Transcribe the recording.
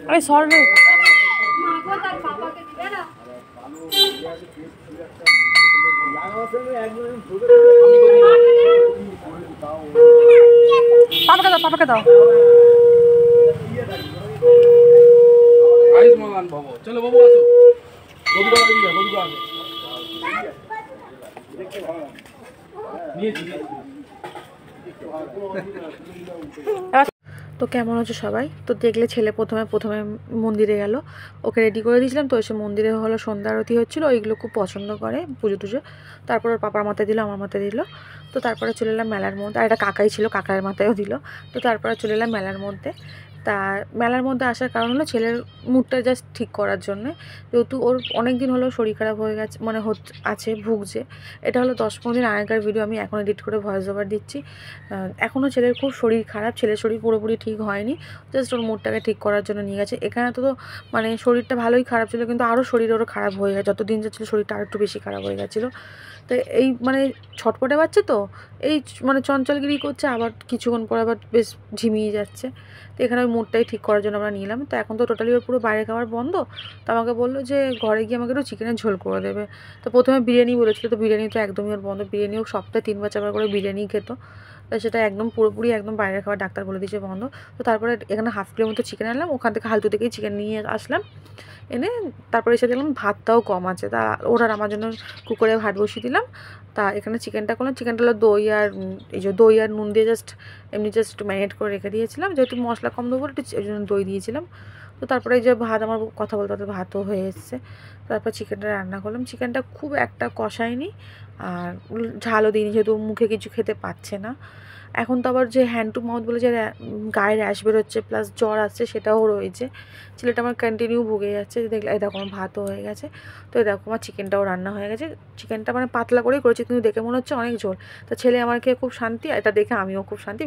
আরে সর রে। পাপাকে দাও, পাপাকে দাও। চলো বাবু আসো। তো কেমন আছো সবাই? তো দেখলে ছেলে প্রথমে মন্দিরে গেল, ওকে রেডি করে দিয়েছিলাম। তো এসে মন্দিরে হলো সন্ধ্যা আরতি হচ্ছিলো, ওইগুলো খুব পছন্দ করে পুজো টুজো। তারপর ওর পাপার মাথায় দিল, আমার মাথায় দিল। তো তারপরে চলে এলাম মেলার মধ্যে, আর একটা কাকাই ছিল, কাকার মাথায়ও দিল। তো তারপরে চলে এলাম মেলার মধ্যে। তা মেলার মধ্যে আসার কারণ হলো ছেলের মুডটা জাস্ট ঠিক করার জন্যে, যেহেতু ওর অনেক দিন হলো শরীর খারাপ হয়ে গেছে, মানে আছে, ভুগছে। এটা হলো 10-15 দিন আগেকার ভিডিও, আমি এখন এডিট করে ভয়েস ওভার দিচ্ছি। এখনও ছেলের খুব শরীর খারাপ, ছেলের শরীর পুরোপুরি ঠিক হয়নি, জাস্ট ওর মুডটাকে ঠিক করার জন্য নিয়ে গেছে। এখানে তো মানে শরীরটা ভালোই খারাপ ছিল, কিন্তু আরও শরীর ওরও খারাপ হয়ে গেছে, যত দিন যাচ্ছিলো শরীরটা আরও একটু বেশি খারাপ হয়ে গেছিলো। তো এই মানে ছটপটে বাচ্চা তো, এই মানে চঞ্চলগিরি করছে, আবার কিছুক্ষণ পর আবার বেশ ঝিমিয়ে যাচ্ছে। তো এখানে ওই মুডটাই ঠিক করার জন্য আমরা নিলাম। তো এখন তো টোটালি ওর পুরো বাইরে খাবার বন্ধ। তো আমাকে বললো যে ঘরে গিয়ে আমাকে একটু চিকেনের ঝোল করে দেবে। তো প্রথমে বিরিয়ানি বলেছিলো, তো বিরিয়ানি তো একদমই ওর বন্ধ। বিরিয়ানিও সপ্তাহে 3-4 বার করে বিরিয়ানি খেত, তো সেটা একদম পুরোপুরি একদম বাইরের খাবার, ডাক্তার বলে দিয়েছে বন্ধ। তো তারপরে এখানে 1/2 কিলো মতো চিকেন আনলাম, ওখান থেকে হালতু থেকেই চিকেন নিয়ে আসলাম, এনে তারপরে এসে দেখলাম ভাতটাও কম আছে। তা ওরা আমার জন্য কুকারে ভাত বসিয়ে দিলাম। তা এখানে চিকেনটা করলাম, চিকেনটা হলো দই আর এই যে দই আর নুন দিয়ে জাস্ট এমনি জাস্ট ম্যারিনেট করে রেখে দিয়েছিলাম, যেহেতু মশলা কম দেবো একটু, ওই জন্য দই দিয়েছিলাম। তো তারপরে এই যে ভাত, আমার কথা বলতে বলতে ভাতও হয়ে এসছে। তারপর চিকেনটা রান্না করলাম, চিকেনটা খুব একটা কষায়নি আর ঝালও দিইনি, যেহেতু মুখে কিছু খেতে পাচ্ছে না। এখন তো আবার যে হ্যান্ড টু মাউথ বলে যে গায়ে র্যাশ বেরোচ্ছে প্লাস জ্বর আসছে, সেটাও রয়েছে। ছেলেটা আমার কন্টিনিউ ভুগে যাচ্ছে। দেখলে এই দেখো আমার ভাতও হয়ে গেছে। তো এই দেখো আমার চিকেনটাও রান্না হয়ে গেছে। চিকেনটা মানে পাতলা করেই করেছি, কিন্তু দেখে মনে হচ্ছে অনেক ঝোল। তা ছেলে আমার খেয়ে খুব শান্তি, আর এটা দেখে আমিও খুব শান্তি।